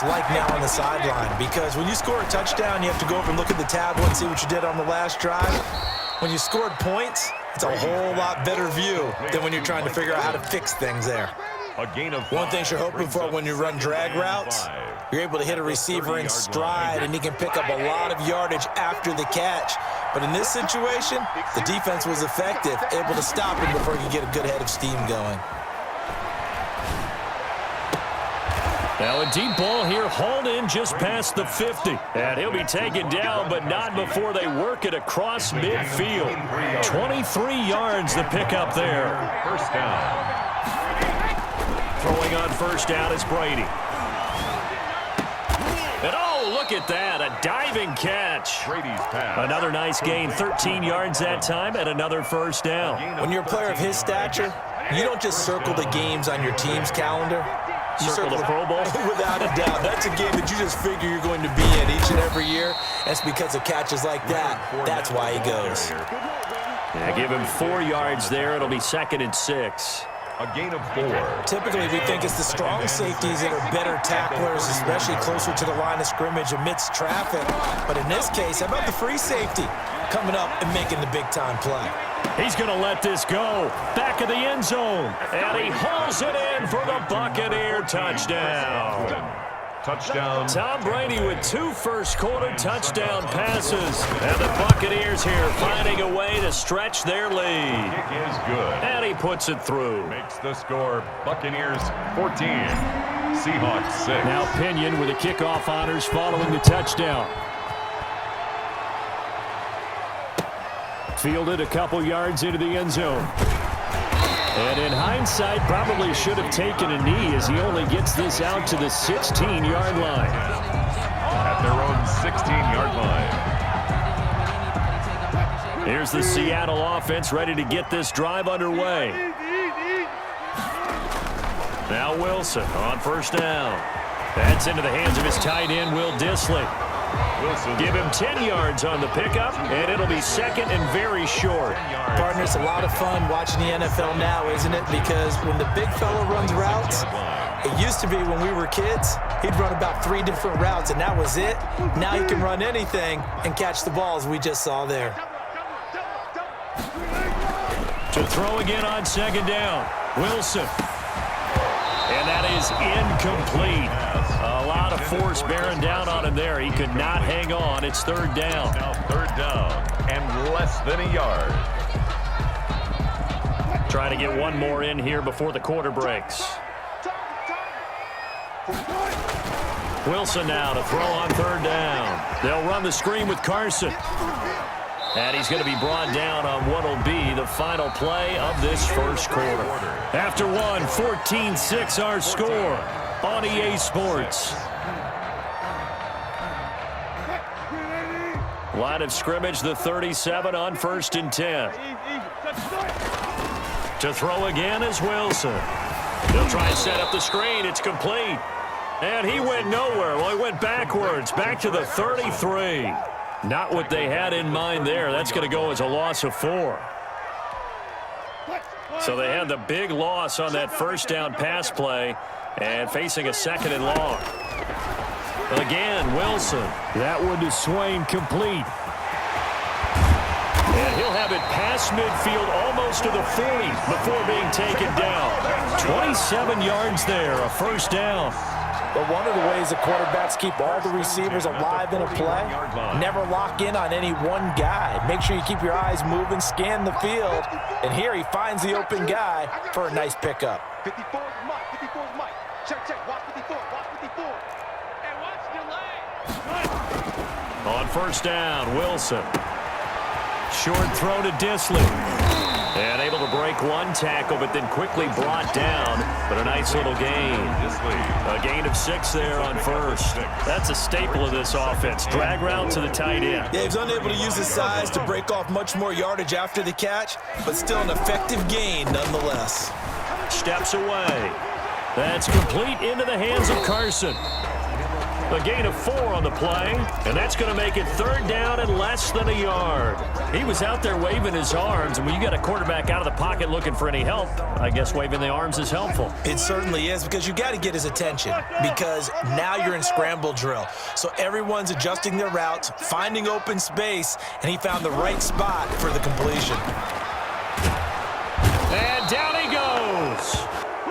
like now on the sideline, because when you score a touchdown, you have to go over and look at the tablet and see what you did on the last drive. When you scored points, it's a whole lot better view than when you're trying to figure out how to fix things there. One thing you're hoping for when you run drag routes, you're able to hit a receiver in stride, and he can pick up a lot of yardage after the catch. But in this situation, the defense was effective, able to stop him before he could get a good head of steam going. Now a deep ball here, hauled in just past the 50. And he'll be taken down, but not before they work it across midfield. 23 yards to pick up there. First down. Throwing on first down is Brady. And oh, look at that, a diving catch. Brady's pass. Another nice gain, 13 yards that time, and another first down. When you're a player of his stature, you don't just circle the games on your team's calendar. You Circle the Pro Bowl? Without a doubt. That's a game that you just figure you're going to be in each and every year. That's because of catches like that. That's why he goes. Yeah, give him 4 yards there. It'll be 2nd and 6. A gain of 4. Typically, we think it's the strong safeties that are better tacklers, especially closer to the line of scrimmage amidst traffic. But in this case, how about the free safety coming up and making the big-time play? He's going to let this go. Back of the end zone. And he hauls it in for the Buccaneer touchdown. Touchdown. Tom Brady with 2 first-quarter touchdown passes. And the Buccaneers here finding a way to stretch their lead. Kick is good. And he puts it through. Makes the score Buccaneers 14. Seahawks 6. Now Pinion with the kickoff honors following the touchdown. Fielded a couple yards into the end zone. And in hindsight, probably should have taken a knee as he only gets this out to the 16-yard line. At their own 16-yard line. Here's the Seattle offense ready to get this drive underway. Now Wilson on first down. That's into the hands of his tight end, Will Dissly. Wilson. Give him 10 yards on the pickup, and it'll be 2nd and very short. Partner, it's a lot of fun watching the NFL now, isn't it? Because when the big fella runs routes, it used to be when we were kids, he'd run about 3 different routes, and that was it. Now he can run anything and catch the balls we just saw there. To throw again on 2nd down, Wilson. And that is incomplete. A lot of force bearing down on him there. He could not hang on. It's 3rd down. Now 3rd down and less than a yard. Trying to get one more in here before the quarter breaks. Wilson now to throw on 3rd down. They'll run the screen with Carson. And he's going to be brought down on what will be the final play of this first quarter. After one, 14-6 our score on EA Sports. Line of scrimmage, the 37 on 1st and 10. To throw again is Wilson. He'll try and set up the screen. It's complete. And he went nowhere. Well, he went backwards, back to the 33. Not what they had in mind there. That's going to go as a loss of 4. So they had the big loss on that first down pass play and facing a 2nd and long. Again, Wilson. That one to Swain, complete. And he'll have it past midfield almost to the 40 before being taken down. 27 yards there, a first down. But one of the ways the quarterbacks keep all the receivers alive in a play, never lock in on any one guy. Make sure you keep your eyes moving, scan the field, and here he finds the open guy for a nice pickup. 54 is Mike. 54 is Mike. Check, check. Watch 54. Watch 54. And watch delay. On first down, Wilson. Short throw to Dissly. And able to break one tackle, but then quickly brought down. But a nice little gain. A gain of 6 there on first. That's a staple of this offense. Drag route to the tight end. Yeah, he's unable to use his size to break off much more yardage after the catch, but still an effective gain nonetheless. Steps away. That's complete into the hands of Carson. A gain of 4 on the play, and that's going to make it 3rd down and less than a yard. He was out there waving his arms, and when you got a quarterback out of the pocket looking for any help, I guess waving the arms is helpful. It certainly is, because you got to get his attention, because now you're in scramble drill. So everyone's adjusting their routes, finding open space, and he found the right spot for the completion. And down he goes.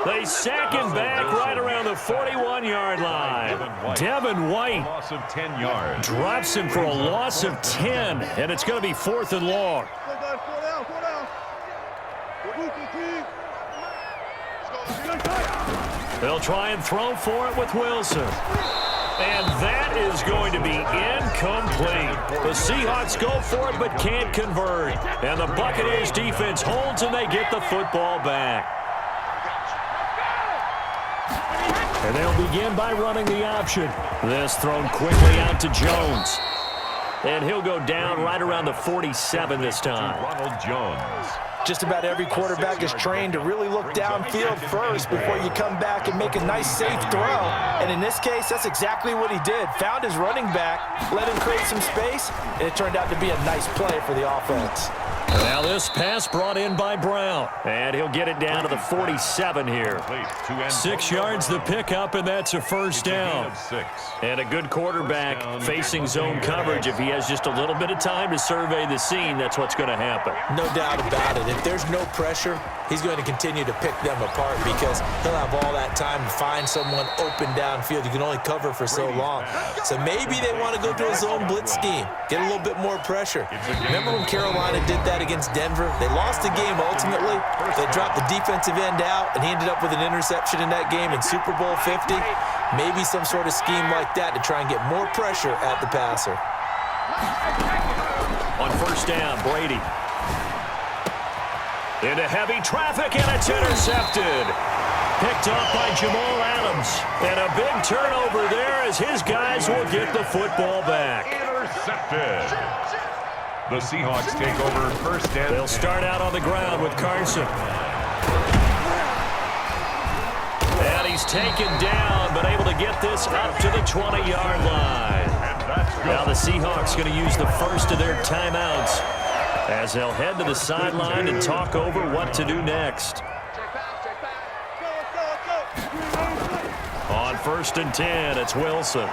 They sack him back right around the 41-yard line. Devin White Loss of 10 yards. drops him for a loss of 10, and it's going to be 4th and long. They'll try and throw for it with Wilson. And that is going to be incomplete. The Seahawks go for it but can't convert. And the Buccaneers defense holds and they get the football back. And they'll begin by running the option. This thrown quickly out to Jones. And he'll go down right around the 47 this time. Ronald Jones. Just about every quarterback is trained to really look downfield first before you come back and make a nice, safe throw. And in this case, that's exactly what he did. Found his running back, let him create some space, and it turned out to be a nice play for the offense. Now this pass brought in by Brown. And he'll get it down to the 47 here. 6 yards the pickup, and that's a 1st down. And a good quarterback facing zone coverage. If he has just a little bit of time to survey the scene, that's what's going to happen. No doubt about it. If there's no pressure, he's going to continue to pick them apart because he'll have all that time to find someone open downfield. You can only cover for so long. So maybe they want to go to a zone blitz scheme, get a little bit more pressure. Remember when Carolina did that against Denver? They lost the game ultimately. They dropped the defensive end out, and he ended up with an interception in that game in Super Bowl 50. Maybe some sort of scheme like that to try and get more pressure at the passer. On 1st down, Brady. Into heavy traffic, and it's intercepted. Picked up by Jamal Adams. And a big turnover there as his guys will get the football back. Intercepted. The Seahawks take over 1st down. They'll start out on the ground with Carson. And he's taken down, but able to get this up to the 20-yard line. Now the Seahawks going to use the first of their timeouts as they'll head to the sideline and talk over what to do next. On 1st and 10, it's Wilson.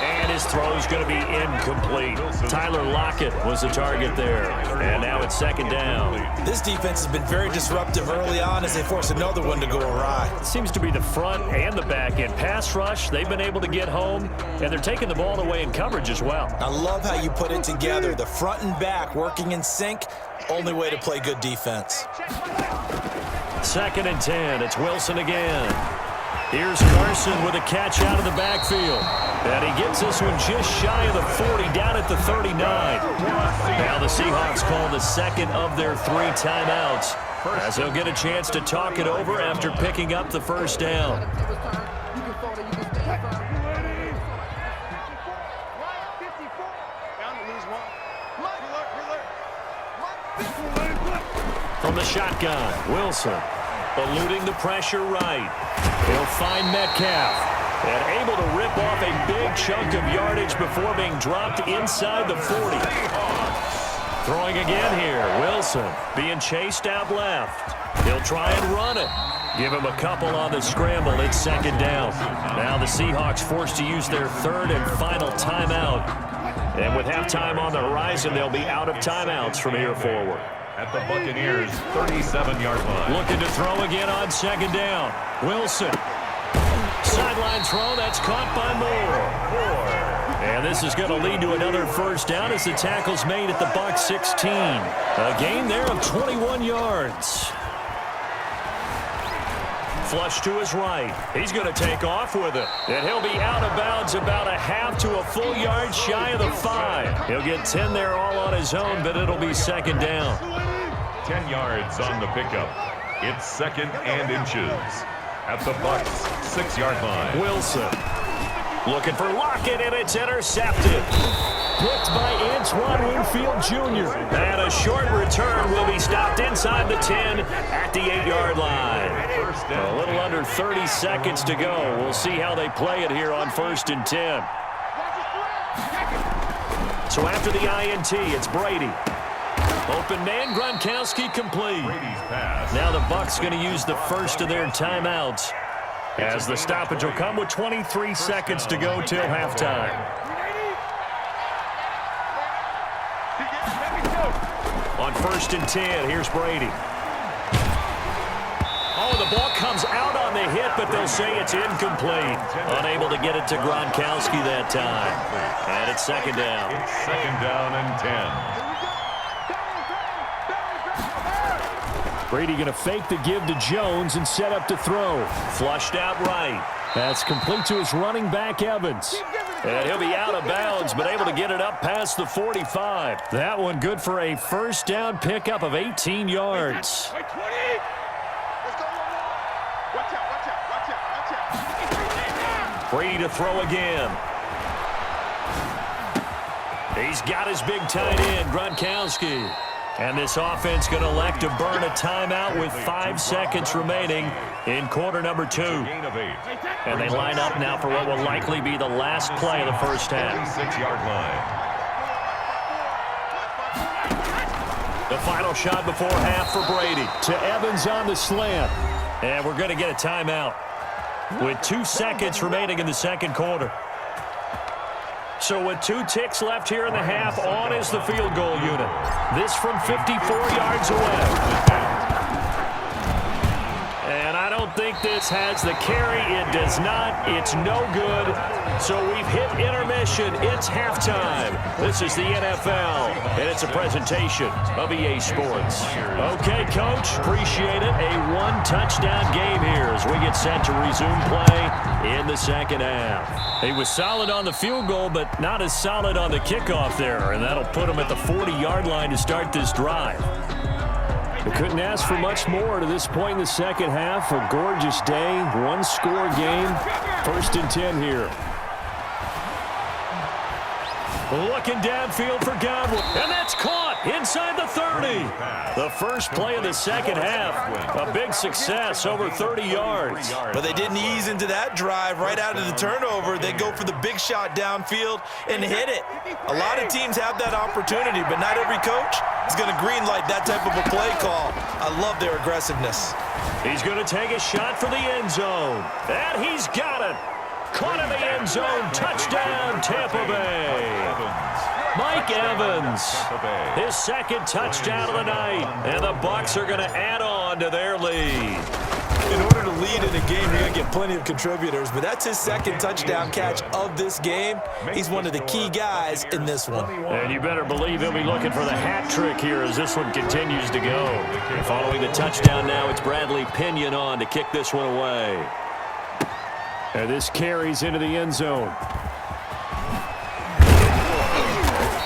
And his throw's going to be incomplete. Tyler Lockett was the target there. And now it's 2nd down. This defense has been very disruptive early on as they force another one to go awry. It seems to be the front and the back end. Pass rush, they've been able to get home, and they're taking the ball away in coverage as well. I love how you put it together. The front and back working in sync, only way to play good defense. 2nd and 10, it's Wilson again. Here's Carson with a catch out of the backfield. And he gets this one just shy of the 40, down at the 39. Now the Seahawks call the 2nd of their 3 timeouts as they'll get a chance to talk it over after picking up the 1st down. From the shotgun, Wilson eluding the pressure right. He'll find Metcalf. And able to rip off a big chunk of yardage before being dropped inside the 40. Throwing again here, Wilson being chased out left. He'll try and run it. Give him a couple on the scramble. It's 2nd down. Now the Seahawks forced to use their 3rd and final timeout. And with halftime on the horizon, they'll be out of timeouts from here forward. At the Buccaneers' 37-yard line. Looking to throw again on 2nd down. Wilson. Sideline throw, that's caught by Moore. And this is going to lead to another 1st down as the tackle's made at the Bucs 16. A gain there of 21 yards. Flush to his right. He's going to take off with it. And he'll be out of bounds about a half to a full yard shy of the 5. He'll get 10 there all on his own, but it'll be 2nd down. 10 yards on the pickup. It's 2nd and inches. At the Bucs' 6-yard line. Wilson looking for Lockett, and it's intercepted. picked by Antoine Winfield Jr. And a short return will be stopped inside the 10 at the 8-yard line. A little under 30 seconds to go. We'll see how they play it here on 1st and 10. So after the INT, it's Brady. Open man, Gronkowski complete. Now the Bucs going to use the first of their timeouts, as the stoppage will come with 23 seconds to go till halftime. On 1st and 10, here's Brady. Oh, the ball comes out on the hit, but they'll say it's incomplete. Unable to get it to Gronkowski that time. And it's 2nd down. It's 2nd down and 10. Brady going to fake the give to Jones and set up to throw. Flushed out right. That's complete to his running back, Evans. And he'll be out of bounds, but able to get it up past the 45. That one good for a 1st down pickup of 18 yards. Brady to throw again. He's got his big tight end, Gronkowski. And this offense going to elect to burn a timeout with 5 seconds remaining in quarter number 2. And they line up now for what will likely be the last play of the first half. 6-yard line. The final shot before half for Brady. To Evans on the slant. And we're going to get a timeout with 2 seconds remaining in the 2nd quarter. So with 2 ticks left here in the half, on is the field goal unit. This from 54 yards away. And I don't think this has the carry. It does not. It's no good. So we've hit intermission. It's halftime. This is the NFL, and it's a presentation of EA Sports. Okay, Coach, appreciate it. A 1-touchdown game here as we get set to resume play in the 2nd half. He was solid on the field goal, but not as solid on the kickoff there, and that'll put him at the 40-yard line to start this drive. We couldn't ask for much more to this point in the 2nd half. A gorgeous day, 1-score game. 1st and 10 here. Looking downfield for Godwin, and that's caught inside the 30. The first play of the 2nd half, a big success, over 30 yards. But they didn't ease into that drive right out of the turnover. They go for the big shot downfield and hit it. A lot of teams have that opportunity, but not every coach is going to greenlight that type of a play call. I love their aggressiveness. He's going to take a shot for the end zone, and he's got it. Caught in the end zone, touchdown, Tampa Bay. Mike Evans, his 2nd touchdown of the night, and the Bucs are going to add on to their lead. In order to lead in a game, you're going to get plenty of contributors, but that's his 2nd touchdown catch of this game. He's one of the key guys in this one. And you better believe he'll be looking for the hat trick here as this one continues to go. And following the touchdown now, it's Bradley Pinion on to kick this one away. And this carries into the end zone.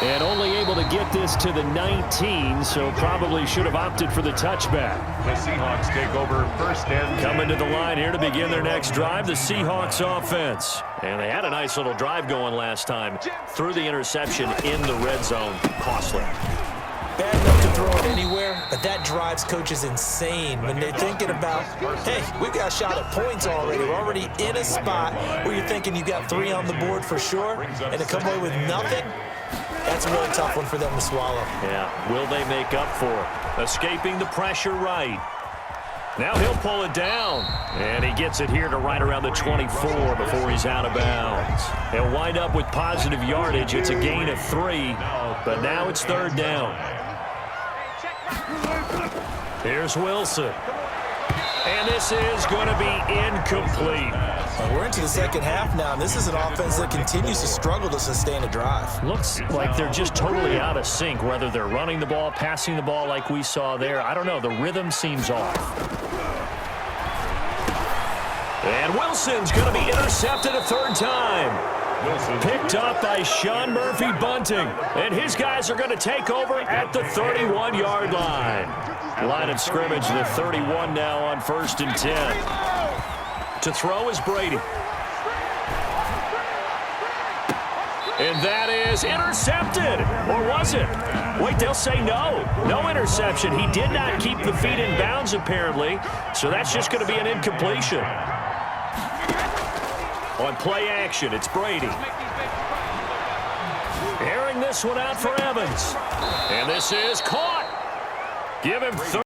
And only able to get this to the 19, so probably should have opted for the touchback. The Seahawks take over 1st and 10. Coming to the line here to begin their next drive, the Seahawks offense. And they had a nice little drive going last time. Threw the interception in the red zone. Costly. Bad enough to throw it anywhere, but that drives coaches insane when they're thinking about, hey, we've got a shot at points already. We're already in a spot where you're thinking you got 3 on the board for sure, and to come away with nothing, that's a really tough one for them to swallow. Yeah, will they make up for it? Escaping the pressure right. Now he'll pull it down, and he gets it here to right around the 24 before he's out of bounds. He'll wind up with positive yardage. It's a gain of 3, but now it's 3rd down. Here's Wilson. And this is going to be incomplete. We're into the 2nd half now, and this is an offense that continues to struggle to sustain a drive. Looks like they're just totally out of sync, whether they're running the ball, passing the ball like we saw there. I don't know. The rhythm seems off. And Wilson's going to be intercepted a 3rd time. Picked up by Sean Murphy Bunting. And his guys are going to take over at the 31-yard line. Line of scrimmage, the 31 now on 1st and 10. To throw is Brady. And that is intercepted. Or was it? Wait, they'll say no. No interception. He did not keep the feet in bounds, apparently. So that's just going to be an incompletion. On play action, it's Brady. Airing this one out for Evans. And this is caught. Give him